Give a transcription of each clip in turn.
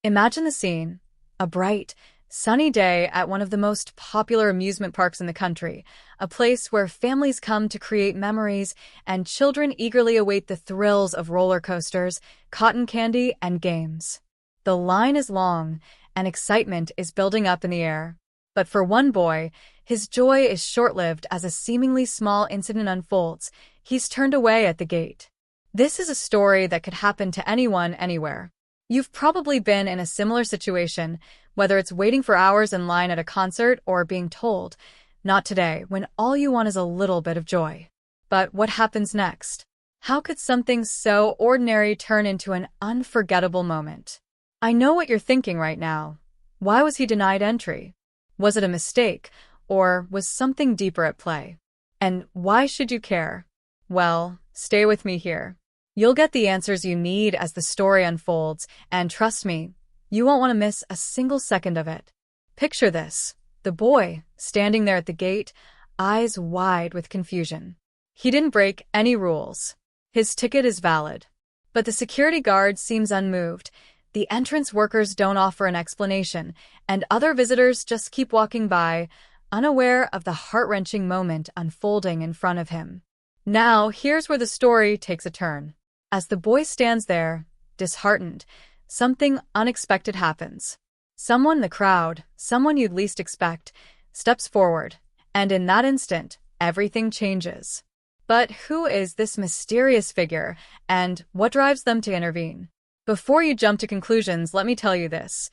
Imagine the scene. A bright, sunny day at one of the most popular amusement parks in the country, a place where families come to create memories and children eagerly await the thrills of roller coasters, cotton candy, and games. The line is long, and excitement is building up in the air. But for one boy, his joy is short-lived as a seemingly small incident unfolds. He's turned away at the gate. This is a story that could happen to anyone, anywhere. You've probably been in a similar situation, whether it's waiting for hours in line at a concert or being told, "Not today," when all you want is a little bit of joy. But what happens next? How could something so ordinary turn into an unforgettable moment? I know what you're thinking right now. Why was he denied entry? Was it a mistake, or was something deeper at play? And why should you care? Well, stay with me here. You'll get the answers you need as the story unfolds, and trust me, you won't want to miss a single second of it. Picture this: the boy, standing there at the gate, eyes wide with confusion. He didn't break any rules. His ticket is valid. But the security guard seems unmoved. The entrance workers don't offer an explanation, and other visitors just keep walking by, unaware of the heart-wrenching moment unfolding in front of him. Now, here's where the story takes a turn. As the boy stands there, disheartened, something unexpected happens. Someone in the crowd, someone you'd least expect, steps forward, and in that instant, everything changes. But who is this mysterious figure, and what drives them to intervene? Before you jump to conclusions, let me tell you this.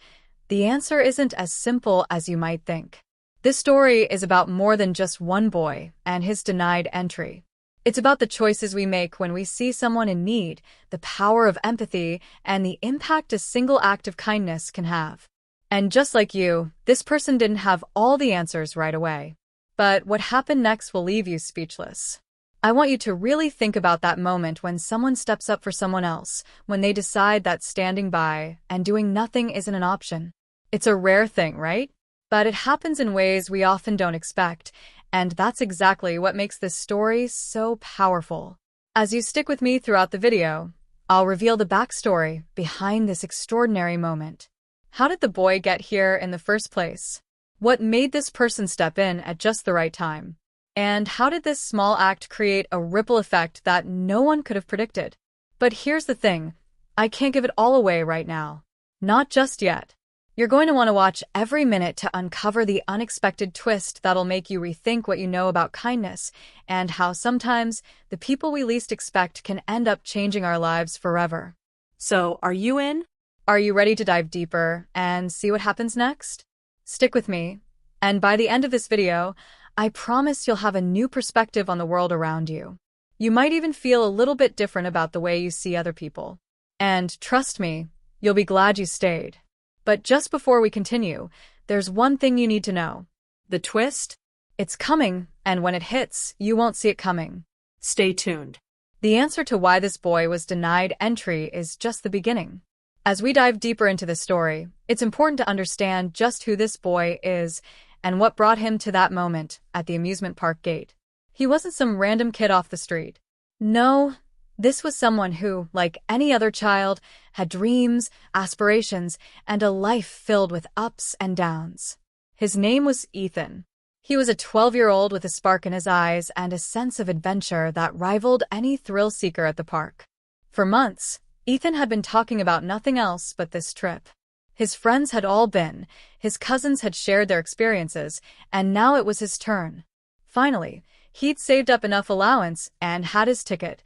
The answer isn't as simple as you might think. This story is about more than just one boy and his denied entry. It's about the choices we make when we see someone in need, the power of empathy, and the impact a single act of kindness can have. And just like you, this person didn't have all the answers right away. But what happened next will leave you speechless. I want you to really think about that moment when someone steps up for someone else, when they decide that standing by and doing nothing isn't an option. It's a rare thing, right? But it happens in ways we often don't expect, and that's exactly what makes this story so powerful. As you stick with me throughout the video, I'll reveal the backstory behind this extraordinary moment. How did the boy get here in the first place? What made this person step in at just the right time? And how did this small act create a ripple effect that no one could have predicted? But here's the thing, I can't give it all away right now. Not just yet. You're going to want to watch every minute to uncover the unexpected twist that'll make you rethink what you know about kindness and how sometimes the people we least expect can end up changing our lives forever. So, are you in? Are you ready to dive deeper and see what happens next? Stick with me, and by the end of this video, I promise you'll have a new perspective on the world around you. You might even feel a little bit different about the way you see other people. And trust me, you'll be glad you stayed. But just before we continue, there's one thing you need to know. The twist? It's coming, and when it hits, you won't see it coming. Stay tuned. The answer to why this boy was denied entry is just the beginning. As we dive deeper into the story, it's important to understand just who this boy is and what brought him to that moment at the amusement park gate. He wasn't some random kid off the street. No, this was someone who, like any other child, had dreams, aspirations, and a life filled with ups and downs. His name was Ethan. He was a 12-year-old with a spark in his eyes and a sense of adventure that rivaled any thrill-seeker at the park. For months, Ethan had been talking about nothing else but this trip. His friends had all been, his cousins had shared their experiences, and now it was his turn. Finally, he'd saved up enough allowance and had his ticket,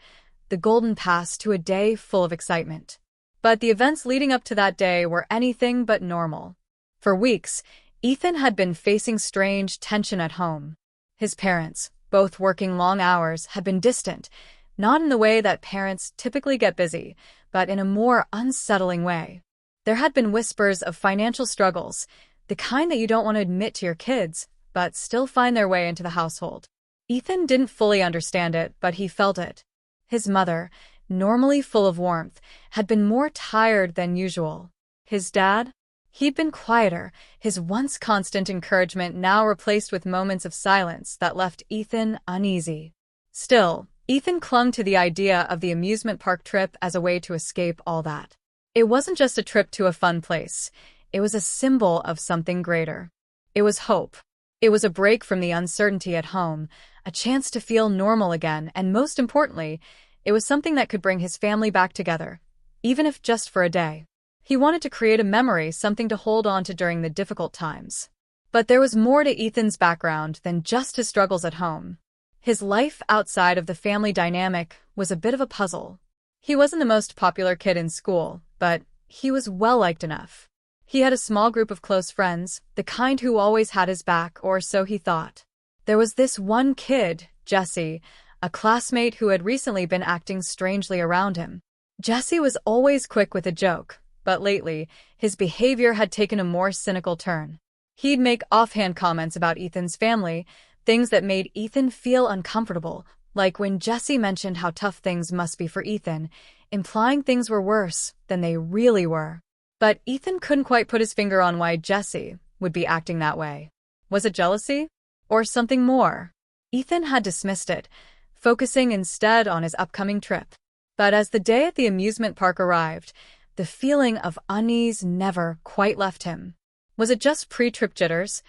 the golden pass to a day full of excitement. But the events leading up to that day were anything but normal. For weeks, Ethan had been facing strange tension at home. His parents, both working long hours, had been distant, not in the way that parents typically get busy, but in a more unsettling way. There had been whispers of financial struggles, the kind that you don't want to admit to your kids, but still find their way into the household. Ethan didn't fully understand it, but he felt it. His mother, normally full of warmth, had been more tired than usual. His dad? He'd been quieter, his once constant encouragement now replaced with moments of silence that left Ethan uneasy. Still, Ethan clung to the idea of the amusement park trip as a way to escape all that. It wasn't just a trip to a fun place. It was a symbol of something greater. It was hope. It was a break from the uncertainty at home, a chance to feel normal again, and most importantly, it was something that could bring his family back together, even if just for a day. He wanted to create a memory, something to hold on to during the difficult times. But there was more to Ethan's background than just his struggles at home. His life outside of the family dynamic was a bit of a puzzle. He wasn't the most popular kid in school, but he was well-liked enough. He had a small group of close friends, the kind who always had his back, or so he thought. There was this one kid, Jesse, a classmate who had recently been acting strangely around him. Jesse was always quick with a joke, but lately, his behavior had taken a more cynical turn. He'd make offhand comments about Ethan's family, things that made Ethan feel uncomfortable, like when Jesse mentioned how tough things must be for Ethan, implying things were worse than they really were. But Ethan couldn't quite put his finger on why Jesse would be acting that way. Was it jealousy? Or something more? Ethan had dismissed it, focusing instead on his upcoming trip. But as the day at the amusement park arrived, the feeling of unease never quite left him. Was it just pre-trip jitters?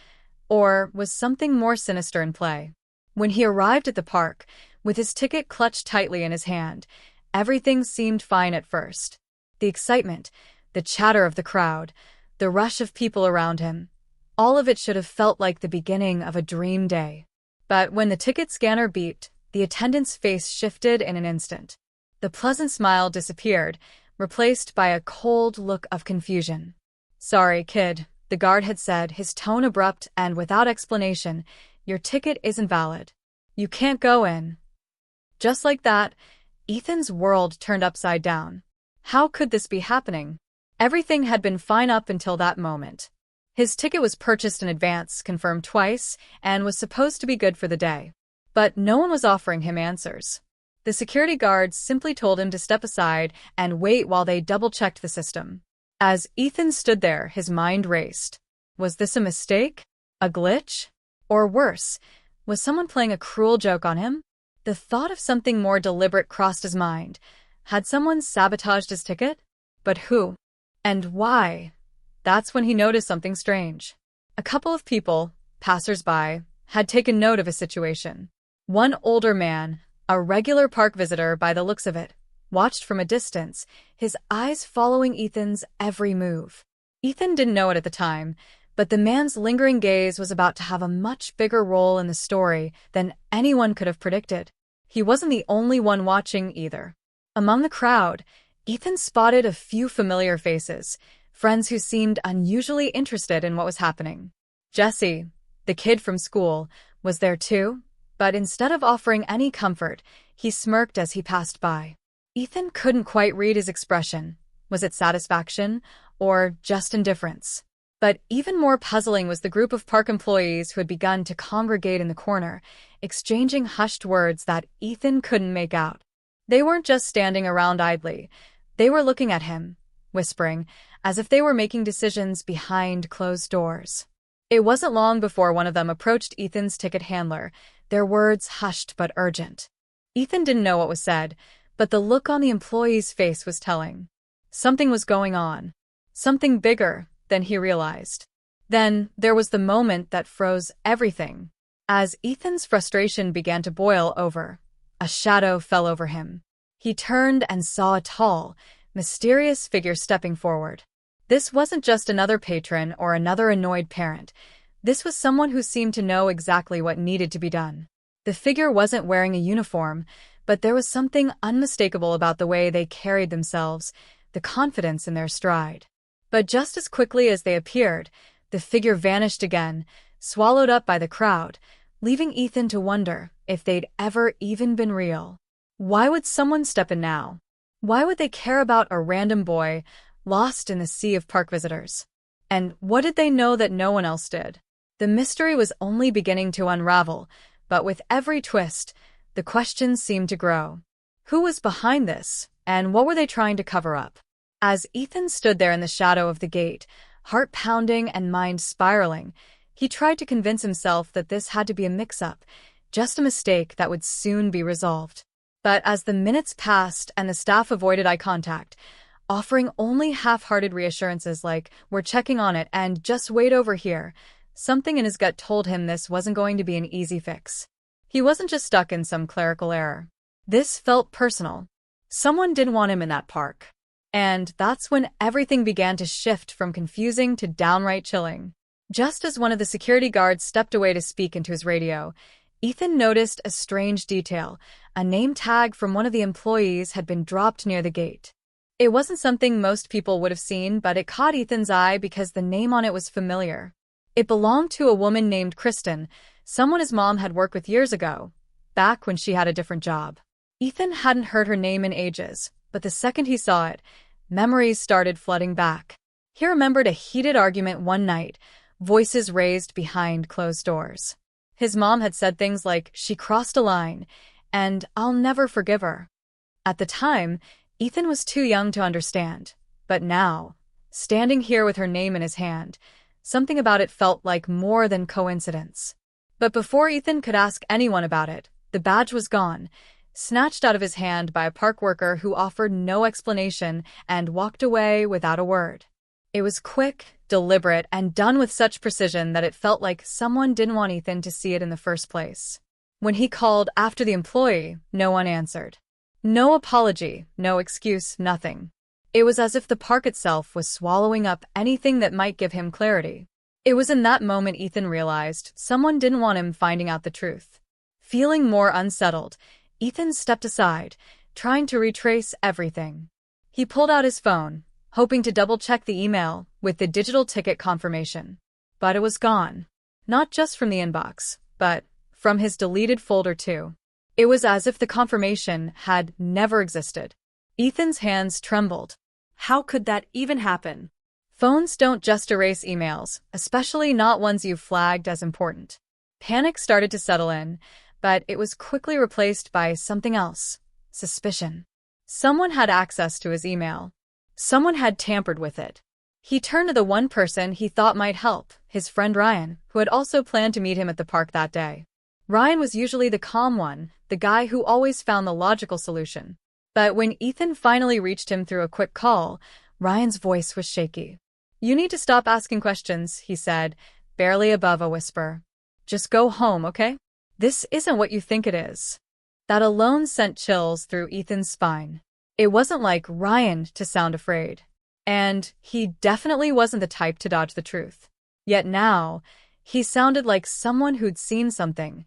Or was something more sinister in play? When he arrived at the park, with his ticket clutched tightly in his hand, everything seemed fine at first. The excitement, the chatter of the crowd, the rush of people around him, all of it should have felt like the beginning of a dream day. But when the ticket scanner beeped, the attendant's face shifted in an instant. The pleasant smile disappeared, replaced by a cold look of confusion. "Sorry, kid," the guard had said, his tone abrupt and without explanation. "Your ticket isn't valid. You can't go in." Just like that, Ethan's world turned upside down. How could this be happening? Everything had been fine up until that moment. His ticket was purchased in advance, confirmed twice, and was supposed to be good for the day. But no one was offering him answers. The security guards simply told him to step aside and wait while they double-checked the system. As Ethan stood there, his mind raced. Was this a mistake? A glitch? Or worse, was someone playing a cruel joke on him? The thought of something more deliberate crossed his mind. Had someone sabotaged his ticket? But who? And why? That's when he noticed something strange. A couple of people, passers-by, had taken note of his situation. One older man, a regular park visitor by the looks of it, watched from a distance, his eyes following Ethan's every move. Ethan didn't know it at the time, but the man's lingering gaze was about to have a much bigger role in the story than anyone could have predicted. He wasn't the only one watching either. Among the crowd, Ethan spotted a few familiar faces, friends who seemed unusually interested in what was happening. Jesse, the kid from school, was there too, but instead of offering any comfort, he smirked as he passed by. Ethan couldn't quite read his expression. Was it satisfaction or just indifference? But even more puzzling was the group of park employees who had begun to congregate in the corner, exchanging hushed words that Ethan couldn't make out. They weren't just standing around idly. They were looking at him, whispering, as if they were making decisions behind closed doors. It wasn't long before one of them approached Ethan's ticket handler, their words hushed but urgent. Ethan didn't know what was said, but the look on the employee's face was telling. Something was going on. Something bigger than he realized. Then there was the moment that froze everything. As Ethan's frustration began to boil over, a shadow fell over him. He turned and saw a tall, mysterious figure stepping forward. This wasn't just another patron or another annoyed parent. This was someone who seemed to know exactly what needed to be done. The figure wasn't wearing a uniform, but there was something unmistakable about the way they carried themselves, the confidence in their stride. But just as quickly as they appeared, the figure vanished again, swallowed up by the crowd, leaving Ethan to wonder if they'd ever even been real. Why would someone step in now? Why would they care about a random boy lost in the sea of park visitors? And what did they know that no one else did? The mystery was only beginning to unravel, but with every twist, the questions seemed to grow. Who was behind this, and what were they trying to cover up? As Ethan stood there in the shadow of the gate, heart pounding and mind spiraling, he tried to convince himself that this had to be a mix-up, just a mistake that would soon be resolved. But as the minutes passed and the staff avoided eye contact, offering only half-hearted reassurances like, "We're checking on it and just wait over here." Something in his gut told him this wasn't going to be an easy fix. He wasn't just stuck in some clerical error. This felt personal. Someone didn't want him in that park. And that's when everything began to shift from confusing to downright chilling. Just as one of the security guards stepped away to speak into his radio, Ethan noticed a strange detail. A name tag from one of the employees had been dropped near the gate. It wasn't something most people would have seen, but it caught Ethan's eye because the name on it was familiar. It belonged to a woman named Kristen, someone his mom had worked with years ago, back when she had a different job. Ethan hadn't heard her name in ages, but the second he saw it, memories started flooding back. He remembered a heated argument one night, voices raised behind closed doors. His mom had said things like, "She crossed a line, and I'll never forgive her." At the time, Ethan was too young to understand, but now, standing here with her name in his hand, something about it felt like more than coincidence. But before Ethan could ask anyone about it, the badge was gone, snatched out of his hand by a park worker who offered no explanation and walked away without a word. It was quick, deliberate, and done with such precision that it felt like someone didn't want Ethan to see it in the first place. When he called after the employee, no one answered. No apology, no excuse, nothing. It was as if the park itself was swallowing up anything that might give him clarity. It was in that moment Ethan realized someone didn't want him finding out the truth. Feeling more unsettled, Ethan stepped aside, trying to retrace everything. He pulled out his phone, hoping to double-check the email with the digital ticket confirmation. But it was gone. Not just from the inbox, but from his deleted folder too. It was as if the confirmation had never existed. Ethan's hands trembled. How could that even happen? Phones don't just erase emails, especially not ones you've flagged as important. Panic started to settle in, but it was quickly replaced by something else. Suspicion. Someone had access to his email. Someone had tampered with it. He turned to the one person he thought might help, his friend Ryan, who had also planned to meet him at the park that day. Ryan was usually the calm one, the guy who always found the logical solution. But when Ethan finally reached him through a quick call, Ryan's voice was shaky. "You need to stop asking questions," he said, barely above a whisper. "Just go home, okay? This isn't what you think it is." That alone sent chills through Ethan's spine. It wasn't like Ryan to sound afraid. And he definitely wasn't the type to dodge the truth. Yet now, he sounded like someone who'd seen something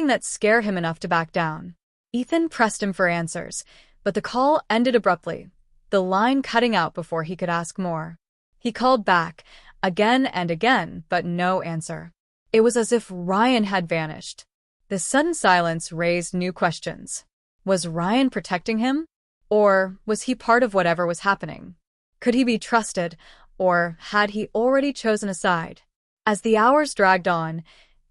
that scared him enough to back down. Ethan pressed him for answers, but the call ended abruptly, the line cutting out before he could ask more. He called back, again and again, but no answer. It was as if Ryan had vanished. The sudden silence raised new questions. Was Ryan protecting him? Or was he part of whatever was happening? Could he be trusted, or had he already chosen a side? As the hours dragged on,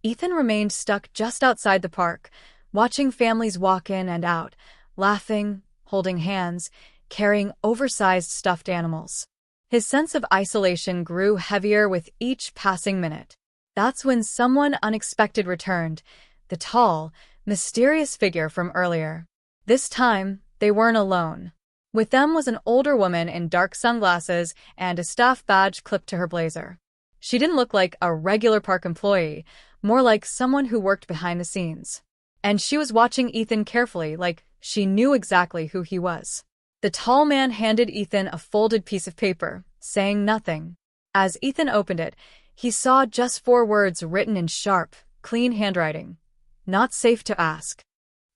Ethan remained stuck just outside the park, watching families walk in and out, laughing, holding hands, carrying oversized stuffed animals. His sense of isolation grew heavier with each passing minute. That's when someone unexpected returned, the tall, mysterious figure from earlier. This time, they weren't alone. With them was an older woman in dark sunglasses and a staff badge clipped to her blazer. She didn't look like a regular park employee, more like someone who worked behind the scenes. And she was watching Ethan carefully, like she knew exactly who he was. The tall man handed Ethan a folded piece of paper, saying nothing. As Ethan opened it, he saw just 4 words written in sharp, clean handwriting. Not safe to ask.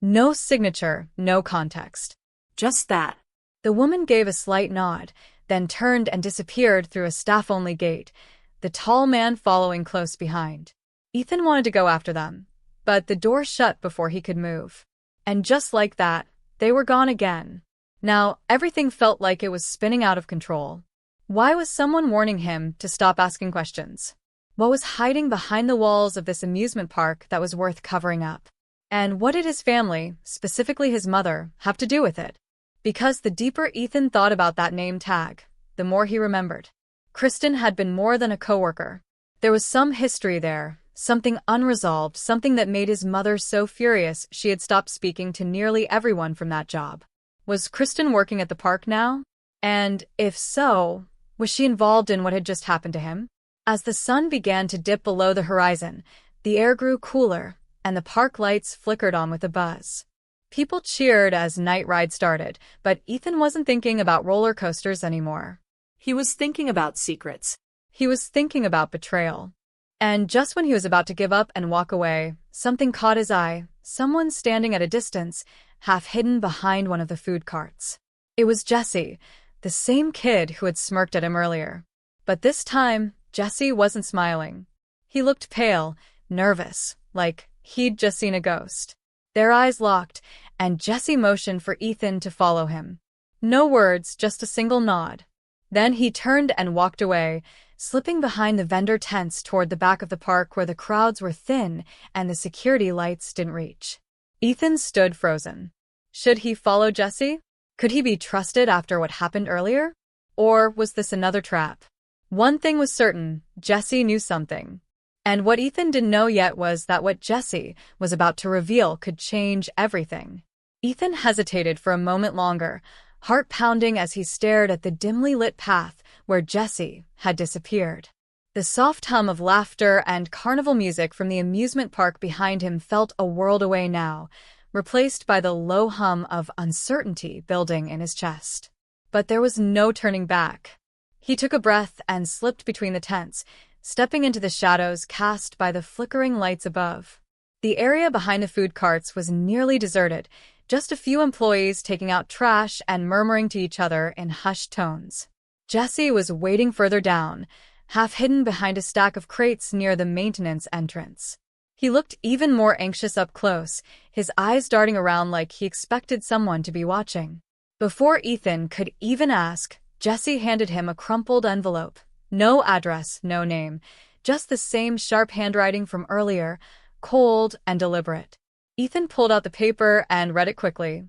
No signature, no context. Just that. The woman gave a slight nod, then turned and disappeared through a staff-only gate, the tall man following close behind. Ethan wanted to go after them, but the door shut before he could move. And just like that, they were gone again. Now, everything felt like it was spinning out of control. Why was someone warning him to stop asking questions? What was hiding behind the walls of this amusement park that was worth covering up? And what did his family, specifically his mother, have to do with it? Because the deeper Ethan thought about that name tag, the more he remembered. Kristen had been more than a coworker. There was some history there, something unresolved, something that made his mother so furious she had stopped speaking to nearly everyone from that job. Was Kristen working at the park now? And if so, was she involved in what had just happened to him? As the sun began to dip below the horizon, the air grew cooler, and the park lights flickered on with a buzz. People cheered as night ride started, but Ethan wasn't thinking about roller coasters anymore. He was thinking about secrets. He was thinking about betrayal. And just when he was about to give up and walk away, something caught his eye, someone standing at a distance, half hidden behind one of the food carts. It was Jesse, the same kid who had smirked at him earlier. But this time, Jesse wasn't smiling. He looked pale, nervous, like he'd just seen a ghost. Their eyes locked, and Jesse motioned for Ethan to follow him. No words, just a single nod. Then he turned and walked away, slipping behind the vendor tents toward the back of the park where the crowds were thin and the security lights didn't reach. Ethan stood frozen. Should he follow Jesse? Could he be trusted after what happened earlier? Or was this another trap? One thing was certain, Jesse knew something. And what Ethan didn't know yet was that what Jesse was about to reveal could change everything. Ethan hesitated for a moment longer, heart pounding as he stared at the dimly lit path where Jesse had disappeared. The soft hum of laughter and carnival music from the amusement park behind him felt a world away now, replaced by the low hum of uncertainty building in his chest. But there was no turning back. He took a breath and slipped between the tents, stepping into the shadows cast by the flickering lights above. The area behind the food carts was nearly deserted, just a few employees taking out trash and murmuring to each other in hushed tones. Jesse was waiting further down, half hidden behind a stack of crates near the maintenance entrance. He looked even more anxious up close, his eyes darting around like he expected someone to be watching. Before Ethan could even ask, Jesse handed him a crumpled envelope. No address, no name, just the same sharp handwriting from earlier, cold and deliberate. Ethan pulled out the paper and read it quickly.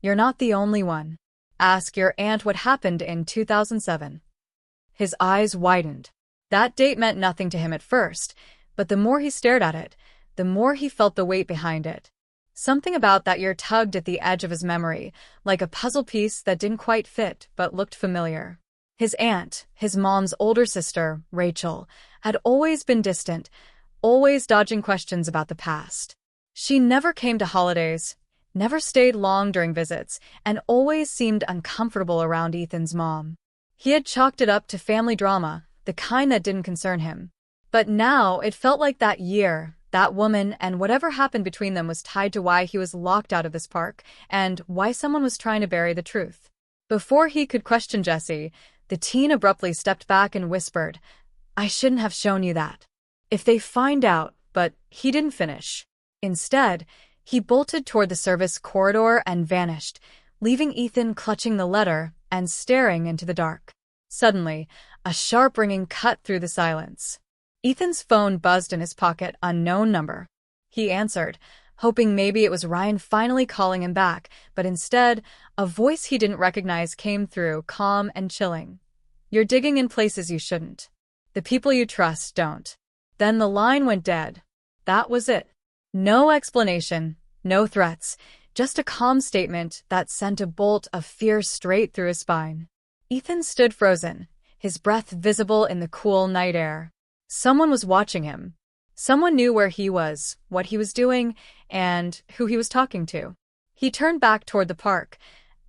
You're not the only one. Ask your aunt what happened in 2007. His eyes widened. That date meant nothing to him at first, but the more he stared at it, the more he felt the weight behind it. Something about that year tugged at the edge of his memory, like a puzzle piece that didn't quite fit but looked familiar. His aunt, his mom's older sister, Rachel, had always been distant, always dodging questions about the past. She never came to holidays, never stayed long during visits, and always seemed uncomfortable around Ethan's mom. He had chalked it up to family drama, the kind that didn't concern him. But now it felt like that year, that woman, and whatever happened between them was tied to why he was locked out of this park, and why someone was trying to bury the truth. Before he could question Jesse, the teen abruptly stepped back and whispered, I shouldn't have shown you that. If they find out, but he didn't finish. Instead, he bolted toward the service corridor and vanished, leaving Ethan clutching the letter and staring into the dark. Suddenly, a sharp ringing cut through the silence. Ethan's phone buzzed in his pocket, unknown number. He answered, hoping maybe it was Ryan finally calling him back, but instead, a voice he didn't recognize came through, calm and chilling. You're digging in places you shouldn't. The people you trust don't. Then the line went dead. That was it. No explanation, no threats, just a calm statement that sent a bolt of fear straight through his spine. Ethan stood frozen, his breath visible in the cool night air. Someone was watching him. Someone knew where he was, what he was doing, and who he was talking to. He turned back toward the park,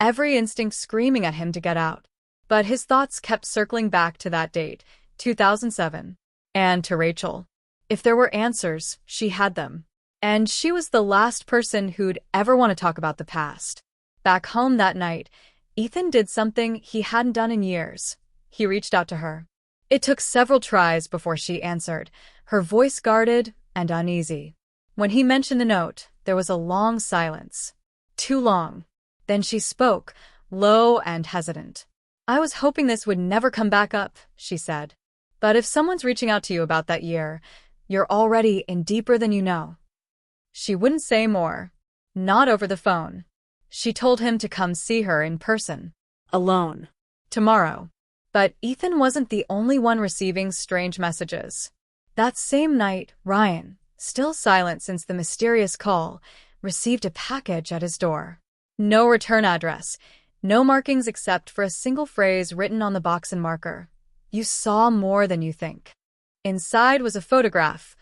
every instinct screaming at him to get out. But his thoughts kept circling back to that date, 2007, and to Rachel. If there were answers, she had them. And she was the last person who'd ever want to talk about the past. Back home that night, Ethan did something he hadn't done in years. He reached out to her. It took several tries before she answered, her voice guarded and uneasy. When he mentioned the note, there was a long silence. Too long. Then she spoke, low and hesitant. I was hoping this would never come back up, she said. But if someone's reaching out to you about that year, you're already in deeper than you know. She wouldn't say more. Not over the phone. She told him to come see her in person. Alone. Tomorrow. But Ethan wasn't the only one receiving strange messages. That same night, Ryan, still silent since the mysterious call, received a package at his door. No return address, No markings except for a single phrase written on the box in marker. You saw more than you think. Inside was a photograph,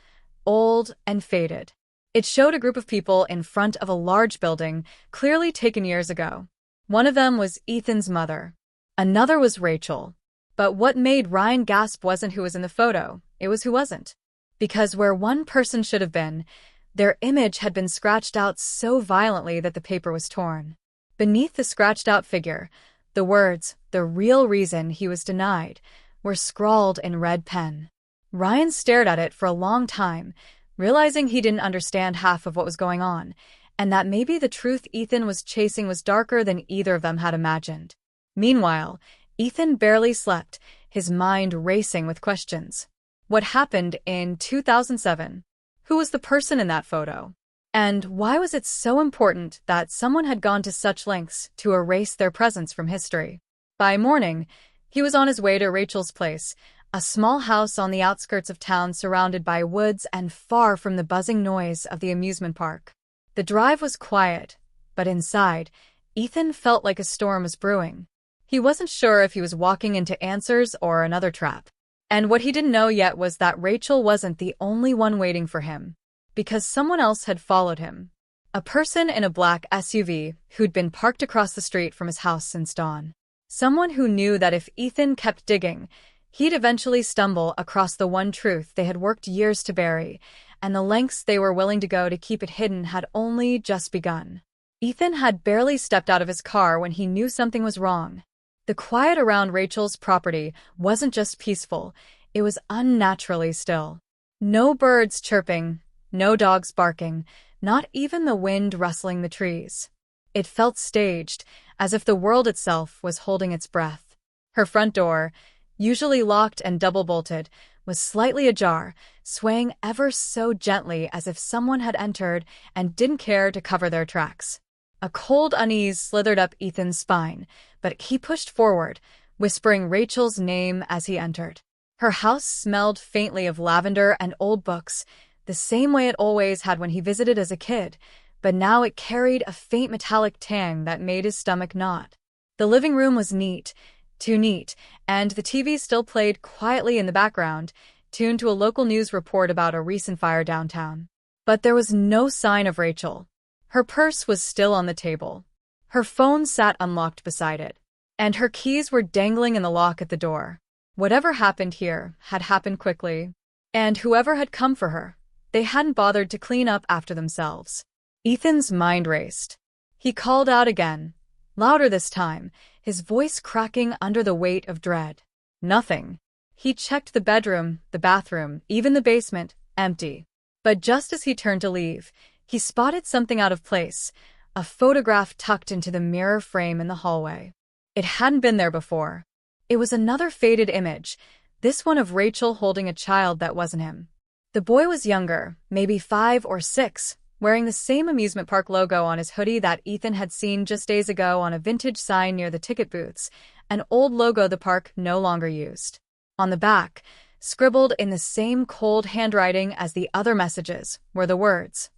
old and faded. It showed a group of people in front of a large building, clearly taken years ago. One of them was Ethan's mother. Another was Rachel. But what made Ryan gasp wasn't who was in the photo, it was who wasn't. Because where one person should have been, their image had been scratched out so violently that the paper was torn. Beneath the scratched-out figure, the words, "the real reason he was denied," were scrawled in red pen. Ryan stared at it for a long time, realizing he didn't understand half of what was going on, and that maybe the truth Ethan was chasing was darker than either of them had imagined. Meanwhile, Ethan barely slept, his mind racing with questions. What happened in 2007? Who was the person in that photo? And why was it so important that someone had gone to such lengths to erase their presence from history? By morning, he was on his way to Rachel's place, a small house on the outskirts of town surrounded by woods and far from the buzzing noise of the amusement park. The drive was quiet, but inside, Ethan felt like a storm was brewing. He wasn't sure if he was walking into answers or another trap. And what he didn't know yet was that Rachel wasn't the only one waiting for him, because someone else had followed him. A person in a black SUV who'd been parked across the street from his house since dawn. Someone who knew that if Ethan kept digging, he'd eventually stumble across the one truth they had worked years to bury, and the lengths they were willing to go to keep it hidden had only just begun. Ethan had barely stepped out of his car when he knew something was wrong. The quiet around Rachel's property wasn't just peaceful, it was unnaturally still. No birds chirping, no dogs barking, not even the wind rustling the trees. It felt staged, as if the world itself was holding its breath. Her front door, usually locked and double-bolted, was slightly ajar, swaying ever so gently as if someone had entered and didn't care to cover their tracks. A cold unease slithered up Ethan's spine, but he pushed forward, whispering Rachel's name as he entered. Her house smelled faintly of lavender and old books, the same way it always had when he visited as a kid, but now it carried a faint metallic tang that made his stomach knot. The living room was neat, too neat, and the TV still played quietly in the background, tuned to a local news report about a recent fire downtown. But there was no sign of Rachel. Her purse was still on the table. Her phone sat unlocked beside it, and her keys were dangling in the lock at the door. Whatever happened here had happened quickly, and whoever had come for her, they hadn't bothered to clean up after themselves. Ethan's mind raced. He called out again, louder this time, his voice cracking under the weight of dread. Nothing. He checked the bedroom, the bathroom, even the basement, empty. But just as he turned to leave, he spotted something out of place, a photograph tucked into the mirror frame in the hallway. It hadn't been there before. It was another faded image, this one of Rachel holding a child that wasn't him. The boy was younger, maybe 5 or 6, wearing the same amusement park logo on his hoodie that Ethan had seen just days ago on a vintage sign near the ticket booths, an old logo the park no longer used. On the back, scribbled in the same cold handwriting as the other messages, were the words,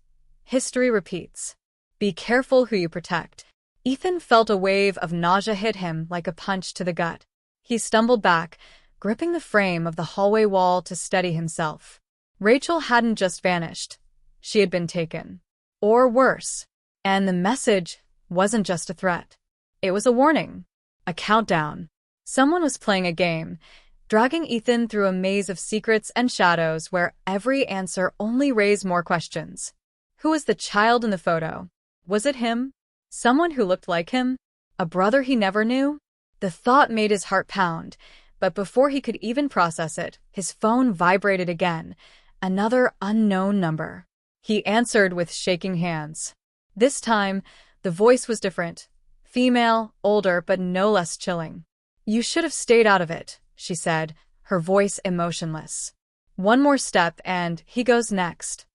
"History repeats. Be careful who you protect." Ethan felt a wave of nausea hit him like a punch to the gut. He stumbled back, gripping the frame of the hallway wall to steady himself. Rachel hadn't just vanished. She had been taken. Or worse. And the message wasn't just a threat. It was a warning. A countdown. Someone was playing a game, dragging Ethan through a maze of secrets and shadows where every answer only raised more questions. Who was the child in the photo? Was it him? Someone who looked like him? A brother he never knew? The thought made his heart pound, but before he could even process it, his phone vibrated again. Another unknown number. He answered with shaking hands. This time, the voice was different. Female, older, but no less chilling. "You should have stayed out of it," she said, her voice emotionless. One more step and he goes next.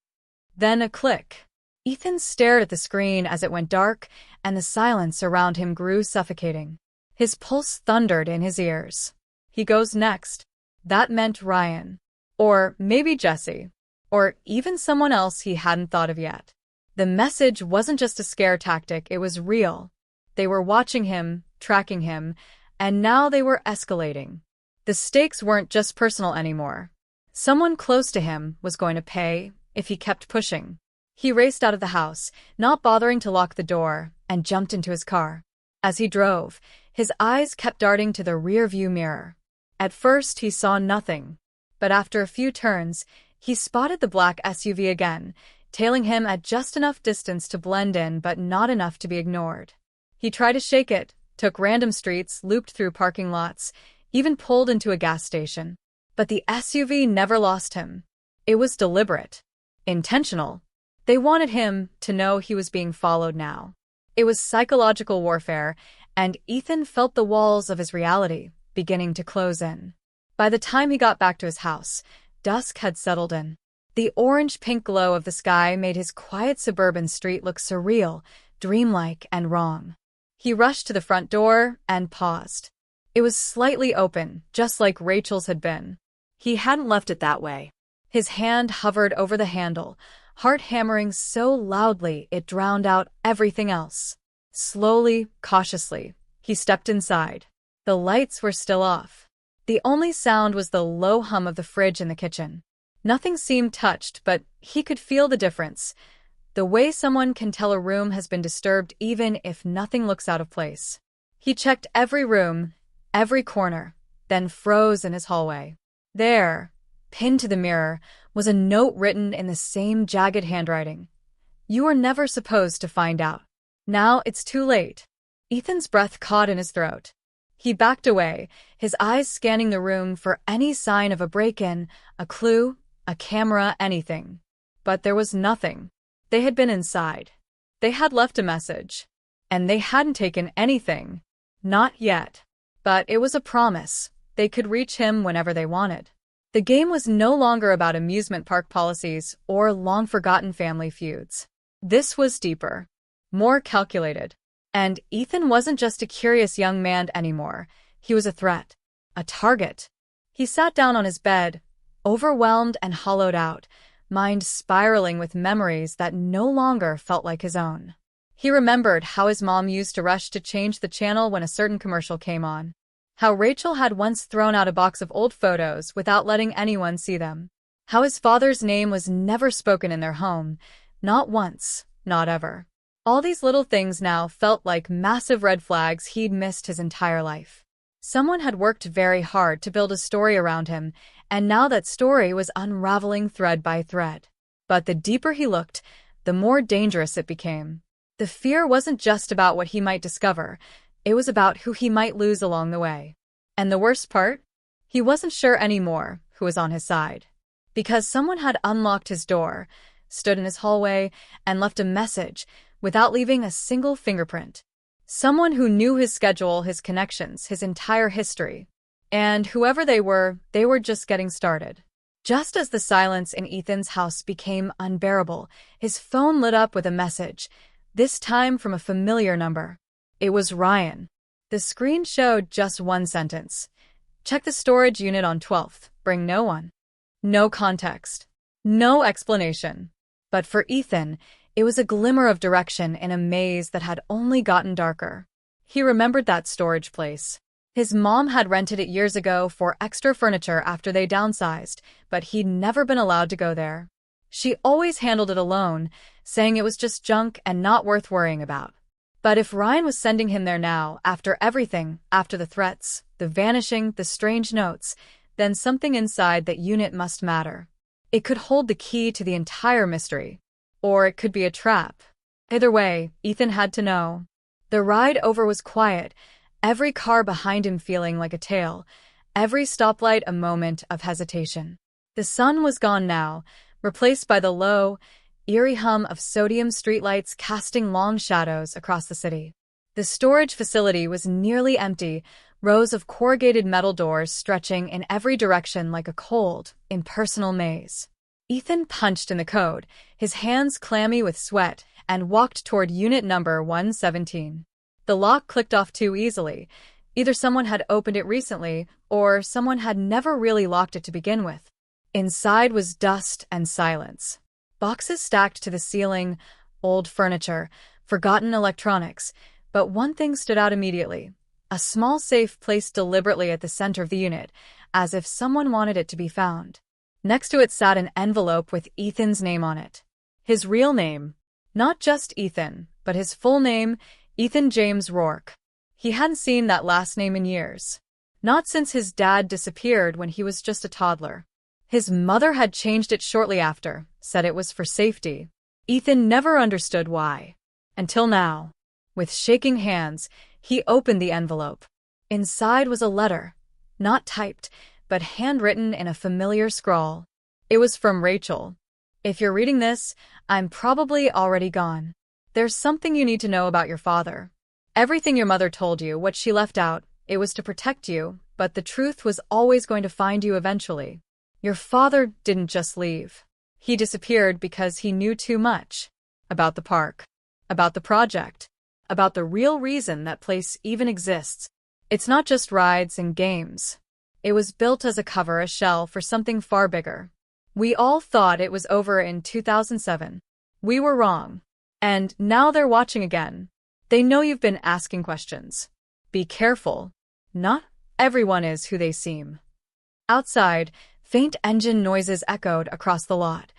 Then a click. Ethan stared at the screen as it went dark, and the silence around him grew suffocating. His pulse thundered in his ears. He goes next. That meant Ryan. Or maybe Jesse. Or even someone else he hadn't thought of yet. The message wasn't just a scare tactic, it was real. They were watching him, tracking him, and now they were escalating. The stakes weren't just personal anymore. Someone close to him was going to pay if he kept pushing. He raced out of the house, not bothering to lock the door, and jumped into his car. As he drove, his eyes kept darting to the rear-view mirror. At first, he saw nothing, but after a few turns, he spotted the black SUV again, tailing him at just enough distance to blend in but not enough to be ignored. He tried to shake it, took random streets, looped through parking lots, even pulled into a gas station. But the SUV never lost him. It was deliberate. Intentional. They wanted him to know he was being followed now. It was psychological warfare, and Ethan felt the walls of his reality beginning to close in. By the time he got back to his house, dusk had settled in. The orange-pink glow of the sky made his quiet suburban street look surreal, dreamlike, and wrong. He rushed to the front door and paused. It was slightly open, just like Rachel's had been. He hadn't left it that way. His hand hovered over the handle, heart hammering so loudly it drowned out everything else. Slowly, cautiously, he stepped inside. The lights were still off. The only sound was the low hum of the fridge in the kitchen. Nothing seemed touched, but he could feel the difference. The way someone can tell a room has been disturbed even if nothing looks out of place. He checked every room, every corner, then froze in his hallway. There, pinned to the mirror, was a note written in the same jagged handwriting. "You were never supposed to find out. Now it's too late." Ethan's breath caught in his throat. He backed away, his eyes scanning the room for any sign of a break-in, a clue, a camera, anything. But there was nothing. They had been inside. They had left a message. And they hadn't taken anything. Not yet. But it was a promise. They could reach him whenever they wanted. The game was no longer about amusement park policies or long-forgotten family feuds. This was deeper, more calculated. And Ethan wasn't just a curious young man anymore. He was a threat, a target. He sat down on his bed, overwhelmed and hollowed out, mind spiraling with memories that no longer felt like his own. He remembered how his mom used to rush to change the channel when a certain commercial came on. How Rachel had once thrown out a box of old photos without letting anyone see them. How his father's name was never spoken in their home, not once, not ever. All these little things now felt like massive red flags he'd missed his entire life. Someone had worked very hard to build a story around him, and now that story was unraveling thread by thread. But the deeper he looked, the more dangerous it became. The fear wasn't just about what he might discover, it was about who he might lose along the way. And the worst part? He wasn't sure anymore who was on his side. Because someone had unlocked his door, stood in his hallway, and left a message without leaving a single fingerprint. Someone who knew his schedule, his connections, his entire history. And whoever they were just getting started. Just as the silence in Ethan's house became unbearable, his phone lit up with a message, this time from a familiar number. It was Ryan. The screen showed just one sentence. Check the storage unit on 12th. Bring no one. No context. No explanation. But for Ethan, it was a glimmer of direction in a maze that had only gotten darker. He remembered that storage place. His mom had rented it years ago for extra furniture after they downsized, but he'd never been allowed to go there. She always handled it alone, saying it was just junk and not worth worrying about. But if Ryan was sending him there now, after everything, after the threats, the vanishing, the strange notes, then something inside that unit must matter. It could hold the key to the entire mystery. Or it could be a trap. Either way, Ethan had to know. The ride over was quiet, every car behind him feeling like a tale, every stoplight a moment of hesitation. The sun was gone now, replaced by the low, eerie hum of sodium streetlights casting long shadows across the city. The storage facility was nearly empty, rows of corrugated metal doors stretching in every direction like a cold, impersonal maze. Ethan punched in the code, his hands clammy with sweat, and walked toward unit number 117. The lock clicked off too easily. Either someone had opened it recently, or someone had never really locked it to begin with. Inside was dust and silence. Boxes stacked to the ceiling, old furniture, forgotten electronics, but one thing stood out immediately. A small safe placed deliberately at the center of the unit, as if someone wanted it to be found. Next to it sat an envelope with Ethan's name on it. His real name. Not just Ethan, but his full name, Ethan James Rourke. He hadn't seen that last name in years. Not since his dad disappeared when he was just a toddler. His mother had changed it shortly after, said it was for safety. Ethan never understood why. Until now. With shaking hands, he opened the envelope. Inside was a letter. Not typed, but handwritten in a familiar scrawl. It was from Rachel. If you're reading this, I'm probably already gone. There's something you need to know about your father. Everything your mother told you, what she left out, it was to protect you, but the truth was always going to find you eventually. Your father didn't just leave. He disappeared because he knew too much. About the park. About the project. About the real reason that place even exists. It's not just rides and games. It was built as a cover, a shell for something far bigger. We all thought it was over in 2007. We were wrong. And now they're watching again. They know you've been asking questions. Be careful. Not everyone is who they seem. Outside, faint engine noises echoed across the lot.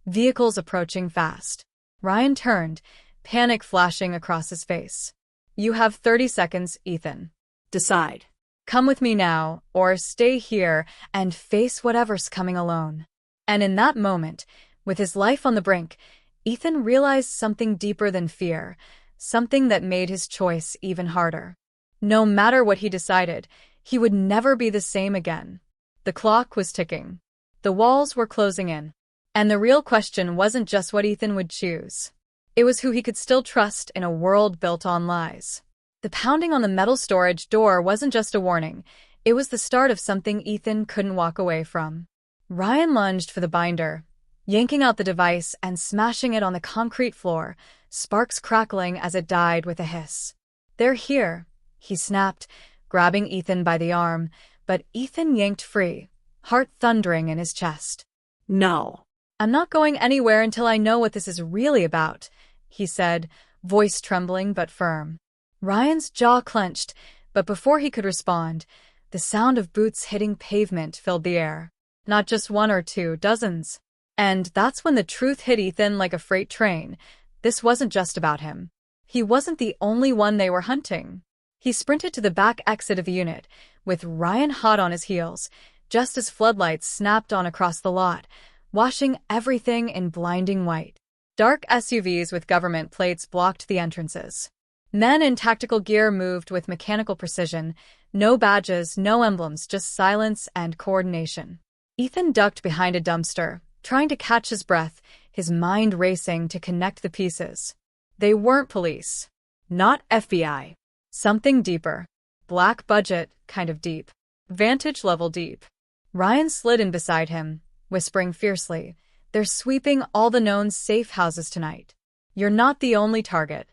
Vehicles approaching fast. Ryan turned, panic flashing across his face. You have 30 seconds, Ethan. Decide. Come with me now, or stay here and face whatever's coming alone. And in that moment, with his life on the brink, Ethan realized something deeper than fear, something that made his choice even harder. No matter what he decided, he would never be the same again. The clock was ticking. The walls were closing in. And the real question wasn't just what Ethan would choose. It was who he could still trust in a world built on lies. The pounding on the metal storage door wasn't just a warning. It was the start of something Ethan couldn't walk away from. Ryan lunged for the binder, yanking out the device and smashing it on the concrete floor, sparks crackling as it died with a hiss. They're here, he snapped, grabbing Ethan by the arm, but Ethan yanked free, heart thundering in his chest. No. I'm not going anywhere until I know what this is really about, he said, voice trembling but firm. Ryan's jaw clenched, but before he could respond, the sound of boots hitting pavement filled the air. Not just one or two, dozens. And that's when the truth hit Ethan like a freight train. This wasn't just about him. He wasn't the only one they were hunting. He sprinted to the back exit of the unit, with Ryan hot on his heels, just as floodlights snapped on across the lot, washing everything in blinding white. Dark SUVs with government plates blocked the entrances. Men in tactical gear moved with mechanical precision, no badges, no emblems, just silence and coordination. Ethan ducked behind a dumpster, trying to catch his breath, his mind racing to connect the pieces. They weren't police. Not FBI. Something deeper. Black budget, kind of deep. Vantage level deep. Ryan slid in beside him, whispering fiercely, "They're sweeping all the known safe houses tonight. You're not the only target.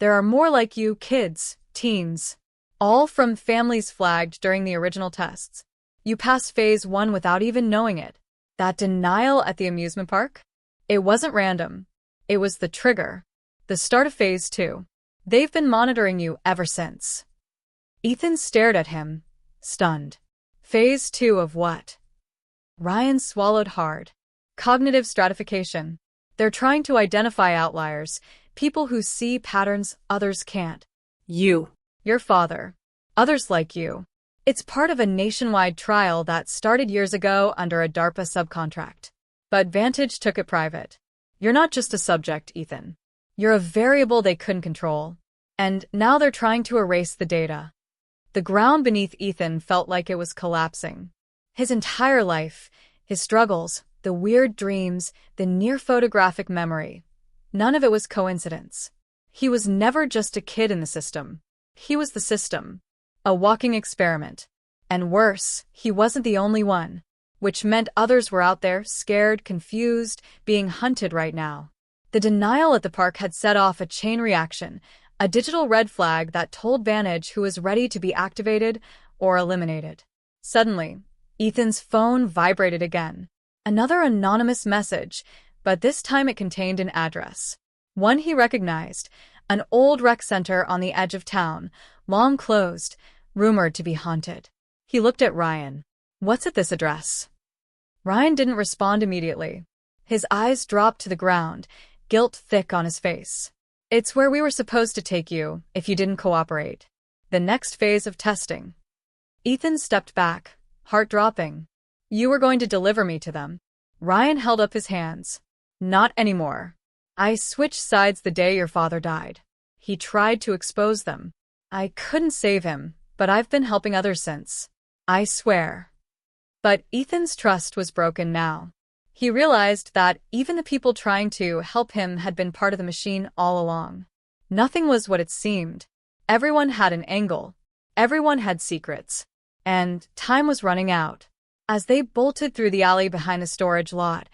There are more like you, kids, teens. All from families flagged during the original tests. You passed phase 1 without even knowing it. That denial at the amusement park? It wasn't random. It was the trigger. The start of phase 2. They've been monitoring you ever since." Ethan stared at him, stunned. Phase 2 of what? Ryan swallowed hard. Cognitive stratification. They're trying to identify outliers, people who see patterns others can't. You. Your father. Others like you. It's part of a nationwide trial that started years ago under a DARPA subcontract. But Vantage took it private. You're not just a subject, Ethan. You're a variable they couldn't control. And now they're trying to erase the data. The ground beneath Ethan felt like it was collapsing. His entire life, his struggles, the weird dreams, the near-photographic memory. None of it was coincidence. He was never just a kid in the system. He was the system. A walking experiment. And worse, he wasn't the only one. Which meant others were out there, scared, confused, being hunted right now. The denial at the park had set off a chain reaction, a digital red flag that told Vantage who was ready to be activated or eliminated. Suddenly, Ethan's phone vibrated again. Another anonymous message, but this time it contained an address. One he recognized, an old rec center on the edge of town, long closed, rumored to be haunted. He looked at Ryan. "What's at this address?" Ryan didn't respond immediately. His eyes dropped to the ground, guilt thick on his face. "It's where we were supposed to take you if you didn't cooperate. The next phase of testing." Ethan stepped back, heart dropping. "You were going to deliver me to them." Ryan held up his hands. "Not anymore. I switched sides the day your father died. He tried to expose them. I couldn't save him, but I've been helping others since. I swear." But Ethan's trust was broken now. He realized that even the people trying to help him had been part of the machine all along. Nothing was what it seemed. Everyone had an angle. Everyone had secrets. And time was running out. As they bolted through the alley behind the storage lot,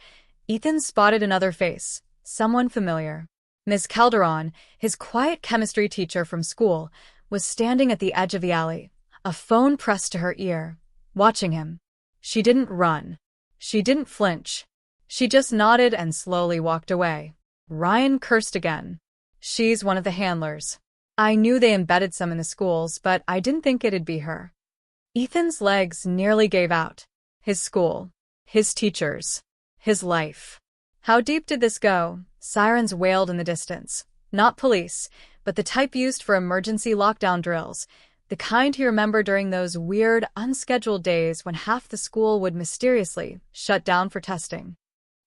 Ethan spotted another face, someone familiar. Miss Calderon, his quiet chemistry teacher from school, was standing at the edge of the alley, a phone pressed to her ear, watching him. She didn't run. She didn't flinch. She just nodded and slowly walked away. Ryan cursed again. "She's one of the handlers. I knew they embedded some in the schools, but I didn't think it'd be her." Ethan's legs nearly gave out. His school. His teachers. His life. How deep did this go? Sirens wailed in the distance. Not police, but the type used for emergency lockdown drills. The kind he remembered during those weird, unscheduled days when half the school would mysteriously shut down for testing.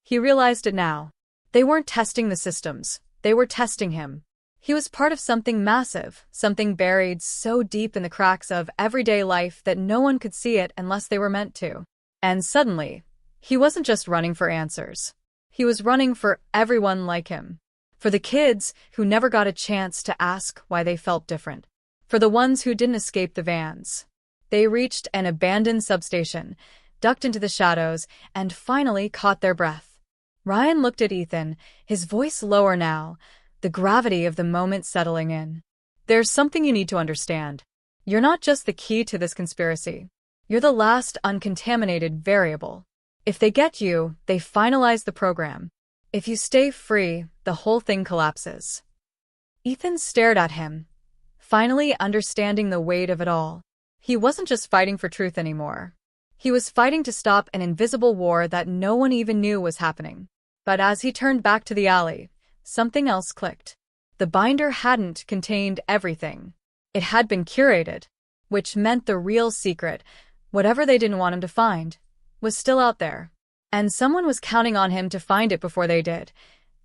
He realized it now. They weren't testing the systems. They were testing him. He was part of something massive, something buried so deep in the cracks of everyday life that no one could see it unless they were meant to. And suddenly, he wasn't just running for answers. He was running for everyone like him. For the kids who never got a chance to ask why they felt different. For the ones who didn't escape the vans. They reached an abandoned substation, ducked into the shadows, and finally caught their breath. Ryan looked at Ethan, his voice lower now, the gravity of the moment settling in. "There's something you need to understand. You're not just the key to this conspiracy. You're the last uncontaminated variable. If they get you, they finalize the program. If you stay free, the whole thing collapses." Ethan stared at him, finally understanding the weight of it all. He wasn't just fighting for truth anymore. He was fighting to stop an invisible war that no one even knew was happening. But as he turned back to the alley, something else clicked. The binder hadn't contained everything. It had been curated, which meant the real secret, whatever they didn't want him to find, was still out there. And someone was counting on him to find it before they did.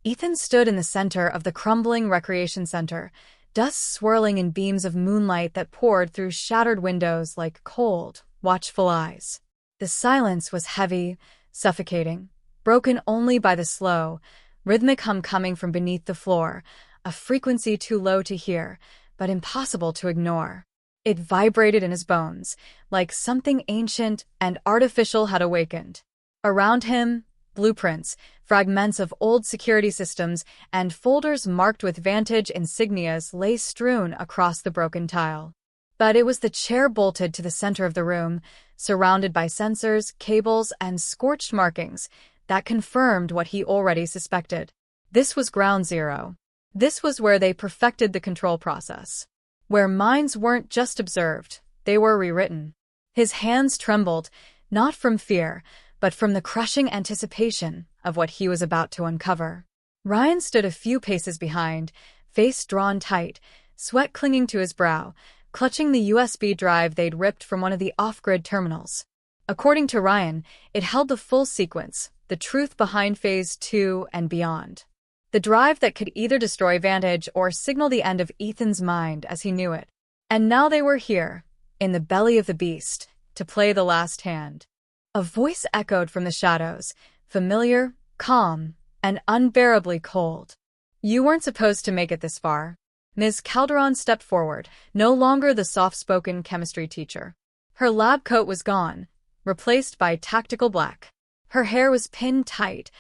Ethan stood in the center of the crumbling recreation center, dust swirling in beams of moonlight that poured through shattered windows like cold, watchful eyes. The silence was heavy, suffocating, broken only by the slow, rhythmic hum coming from beneath the floor, a frequency too low to hear, but impossible to ignore. It vibrated in his bones, like something ancient and artificial had awakened. Around him, blueprints, fragments of old security systems, and folders marked with Vantage insignias lay strewn across the broken tile. But it was the chair bolted to the center of the room, surrounded by sensors, cables, and scorched markings, that confirmed what he already suspected. This was ground zero. This was where they perfected the control process. Where minds weren't just observed, they were rewritten. His hands trembled, not from fear, but from the crushing anticipation of what he was about to uncover. Ryan stood a few paces behind, face drawn tight, sweat clinging to his brow, clutching the USB drive they'd ripped from one of the off-grid terminals. According to Ryan, it held the full sequence, the truth behind Phase 2 and beyond. The drive that could either destroy Vantage or signal the end of Ethan's mind as he knew it. And now they were here, in the belly of the beast, to play the last hand. A voice echoed from the shadows, familiar, calm, and unbearably cold. "You weren't supposed to make it this far." Ms. Calderon stepped forward, no longer the soft-spoken chemistry teacher. Her lab coat was gone, replaced by tactical black. Her hair was pinned tight,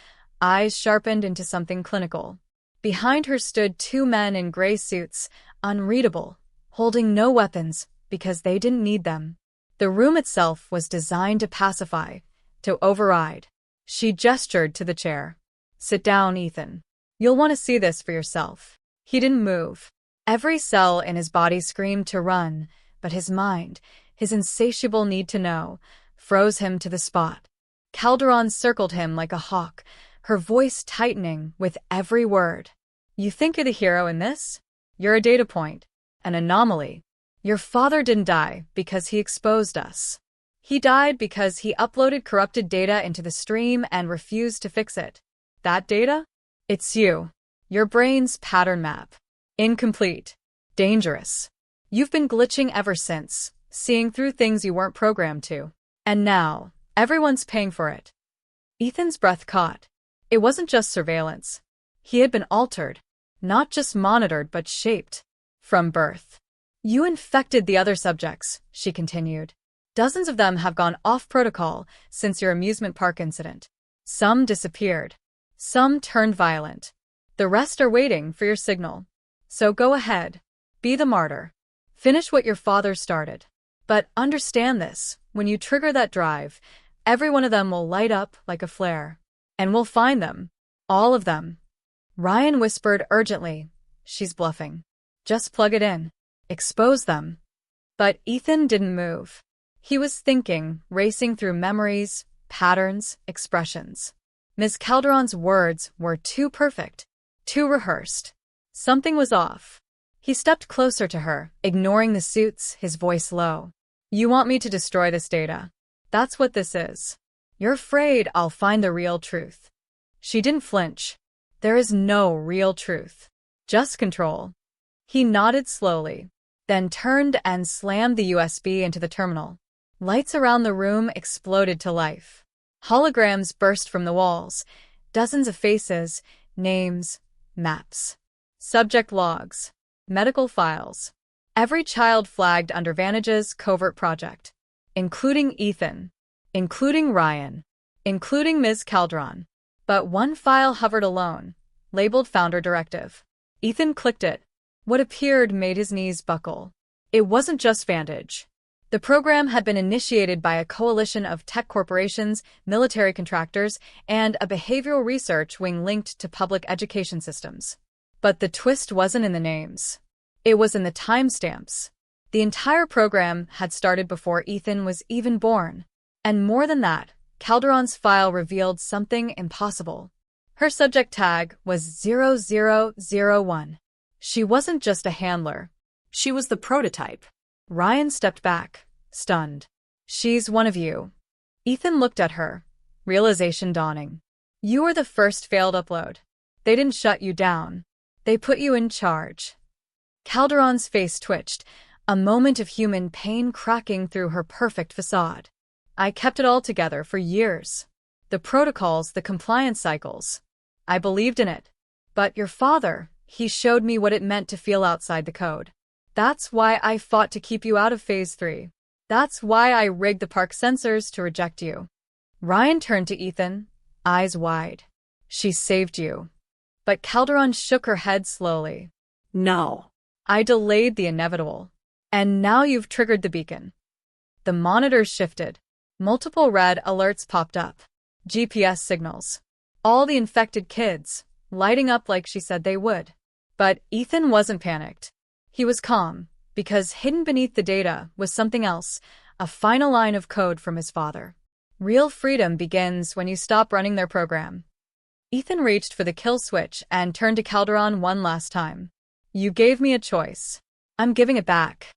eyes sharpened into something clinical. Behind her stood two men in gray suits, unreadable, holding no weapons because they didn't need them. The room itself was designed to pacify, to override. She gestured to the chair. "Sit down, Ethan. You'll want to see this for yourself." He didn't move. Every cell in his body screamed to run, but his mind, his insatiable need to know, froze him to the spot. Calderon circled him like a hawk, her voice tightening with every word. You think you're the hero in this? You're a data point, an anomaly. Your father didn't die because he exposed us. He died because he uploaded corrupted data into the stream and refused to fix it. That data? It's you. Your brain's pattern map. Incomplete. Dangerous. You've been glitching ever since, seeing through things you weren't programmed to. And now, everyone's paying for it. Ethan's breath caught. It wasn't just surveillance. He had been altered. Not just monitored but shaped. From birth. You infected the other subjects, she continued. Dozens of them have gone off protocol since your amusement park incident. Some disappeared. Some turned violent. The rest are waiting for your signal. So go ahead. Be the martyr. Finish what your father started. But understand this, when you trigger that drive, every one of them will light up like a flare. And we'll find them. All of them. Ryan whispered urgently. She's bluffing. Just plug it in. Expose them. But Ethan didn't move. He was thinking, racing through memories, patterns, expressions. Ms. Calderon's words were too perfect, too rehearsed. Something was off. He stepped closer to her, ignoring the suits, his voice low. You want me to destroy this data? That's what this is. You're afraid I'll find the real truth. She didn't flinch. There is no real truth. Just control. He nodded slowly, then turned and slammed the USB into the terminal. Lights around the room exploded to life. Holograms burst from the walls. Dozens of faces, names, maps. Subject logs. Medical files. Every child flagged under Vantage's covert project. Including Ethan. Including Ryan. Including Ms. Calderon. But one file hovered alone, labeled Founder Directive. Ethan clicked it. What appeared made his knees buckle. It wasn't just Vantage. The program had been initiated by a coalition of tech corporations, military contractors, and a behavioral research wing linked to public education systems. But the twist wasn't in the names. It was in the timestamps. The entire program had started before Ethan was even born. And more than that, Calderon's file revealed something impossible. Her subject tag was 0001. She wasn't just a handler. She was the prototype. Ryan stepped back, stunned. She's one of you. Ethan looked at her, realization dawning. You were the first failed upload. They didn't shut you down. They put you in charge. Calderon's face twitched, a moment of human pain cracking through her perfect facade. I kept it all together for years. The protocols, the compliance cycles. I believed in it. But your father, he showed me what it meant to feel outside the code. That's why I fought to keep you out of Phase 3. That's why I rigged the park sensors to reject you. Ryan turned to Ethan, eyes wide. She saved you. But Calderon shook her head slowly. No. I delayed the inevitable. And now you've triggered the beacon. The monitors shifted. Multiple red alerts popped up. GPS signals. All the infected kids, lighting up like she said they would. But Ethan wasn't panicked. He was calm, because hidden beneath the data was something else, a final line of code from his father. Real freedom begins when you stop running their program. Ethan reached for the kill switch and turned to Calderon one last time. You gave me a choice. I'm giving it back.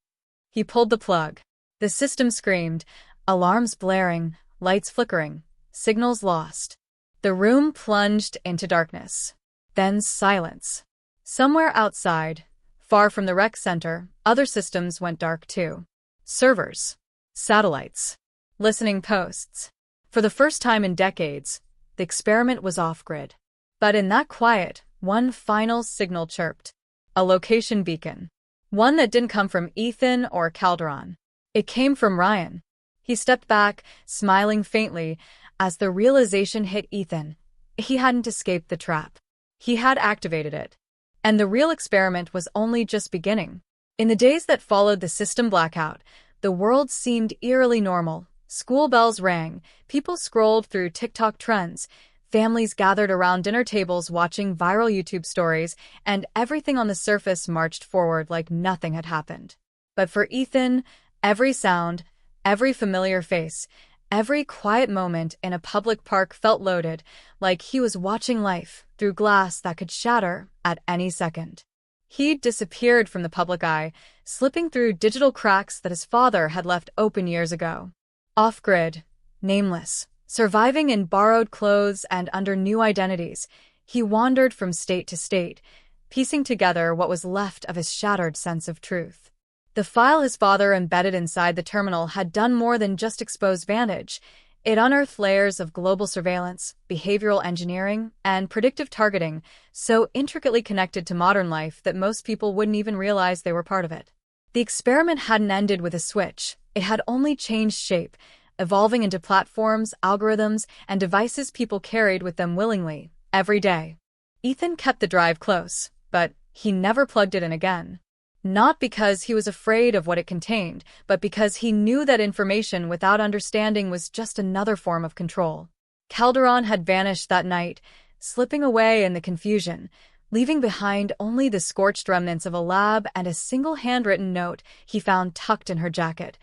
He pulled the plug. The system screamed, alarms blaring, lights flickering, signals lost. The room plunged into darkness. Then silence. Somewhere outside, far from the rec center, other systems went dark too. Servers. Satellites. Listening posts. For the first time in decades, the experiment was off-grid. But in that quiet, one final signal chirped. A location beacon. One that didn't come from Ethan or Calderon. It came from Ryan. He stepped back, smiling faintly, as the realization hit Ethan. He hadn't escaped the trap. He had activated it. And the real experiment was only just beginning. In the days that followed the system blackout, the world seemed eerily normal. School bells rang, people scrolled through TikTok trends, families gathered around dinner tables watching viral YouTube stories, and everything on the surface marched forward like nothing had happened. But for Ethan, every sound, every familiar face, every quiet moment in a public park felt loaded, like he was watching life through glass that could shatter at any second. He disappeared from the public eye, slipping through digital cracks that his father had left open years ago. Off-grid, nameless, surviving in borrowed clothes and under new identities, he wandered from state to state, piecing together what was left of his shattered sense of truth. The file his father embedded inside the terminal had done more than just expose Vantage. It unearthed layers of global surveillance, behavioral engineering, and predictive targeting so intricately connected to modern life that most people wouldn't even realize they were part of it. The experiment hadn't ended with a switch. It had only changed shape, evolving into platforms, algorithms, and devices people carried with them willingly, every day. Ethan kept the drive close, but he never plugged it in again. Not because he was afraid of what it contained, but because he knew that information without understanding was just another form of control. Calderon had vanished that night, slipping away in the confusion, leaving behind only the scorched remnants of a lab and a single handwritten note he found tucked in her jacket.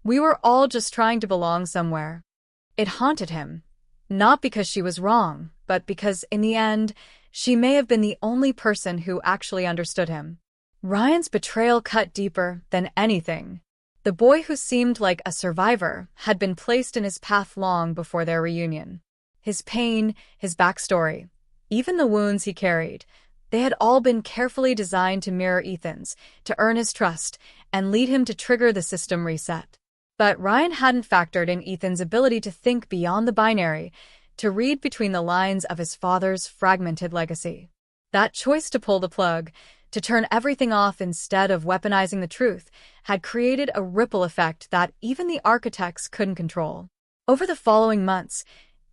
"We were all just trying to belong somewhere." It haunted him, not because she was wrong, but because, in the end, she may have been the only person who actually understood him. Ryan's betrayal cut deeper than anything. The boy who seemed like a survivor had been placed in his path long before their reunion. His pain, his backstory, even the wounds he carried, they had all been carefully designed to mirror Ethan's, to earn his trust, and lead him to trigger the system reset. But Ryan hadn't factored in Ethan's ability to think beyond the binary, to read between the lines of his father's fragmented legacy. That choice to pull the plug, to turn everything off instead of weaponizing the truth, had created a ripple effect that even the architects couldn't control. Over the following months,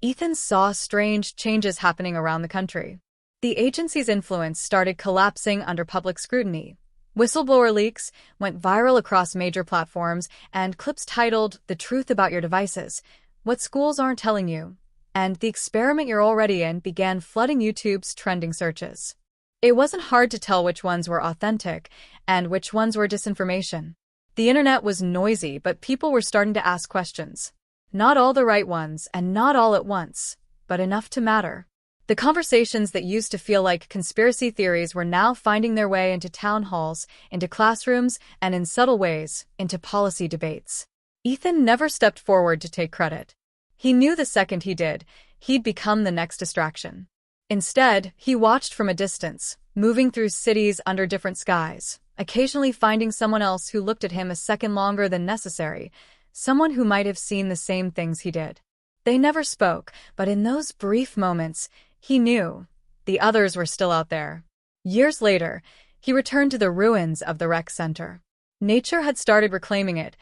Ethan saw strange changes happening around the country. The agency's influence started collapsing under public scrutiny. Whistleblower leaks went viral across major platforms, and clips titled "The Truth About Your Devices," "What Schools Aren't Telling You," and "The Experiment You're Already In" began flooding YouTube's trending searches. It wasn't hard to tell which ones were authentic and which ones were disinformation. The internet was noisy, but people were starting to ask questions. Not all the right ones, and not all at once, but enough to matter. The conversations that used to feel like conspiracy theories were now finding their way into town halls, into classrooms, and in subtle ways, into policy debates. Ethan never stepped forward to take credit. He knew the second he did, he'd become the next distraction. Instead, he watched from a distance, moving through cities under different skies, occasionally finding someone else who looked at him a second longer than necessary, someone who might have seen the same things he did. They never spoke, but in those brief moments, he knew the others were still out there. Years later, he returned to the ruins of the rec center. Nature had started reclaiming it,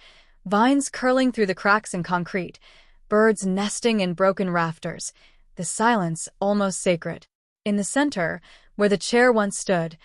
vines curling through the cracks in concrete, birds nesting in broken rafters, the silence almost sacred. In the center, where the chair once stood,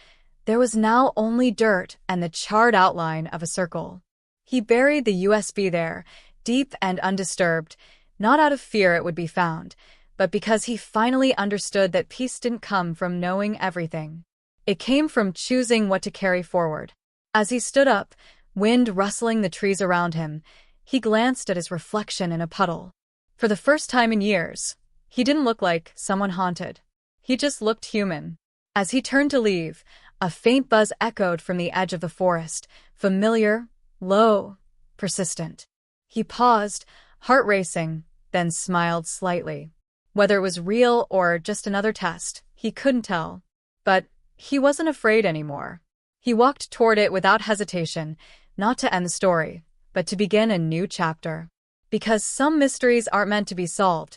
there was now only dirt and the charred outline of a circle. He buried the USB there, deep and undisturbed, not out of fear it would be found, but because he finally understood that peace didn't come from knowing everything. It came from choosing what to carry forward. As he stood up, wind rustling the trees around him, he glanced at his reflection in a puddle. For the first time in years, he didn't look like someone haunted. He just looked human. As he turned to leave, a faint buzz echoed from the edge of the forest, familiar, low, persistent. He paused, heart racing, then smiled slightly. Whether it was real or just another test, he couldn't tell. But he wasn't afraid anymore. He walked toward it without hesitation, not to end the story, but to begin a new chapter. Because some mysteries aren't meant to be solved,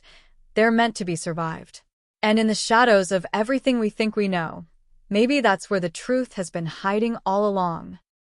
they're meant to be survived. And in the shadows of everything we think we know, maybe that's where the truth has been hiding all along.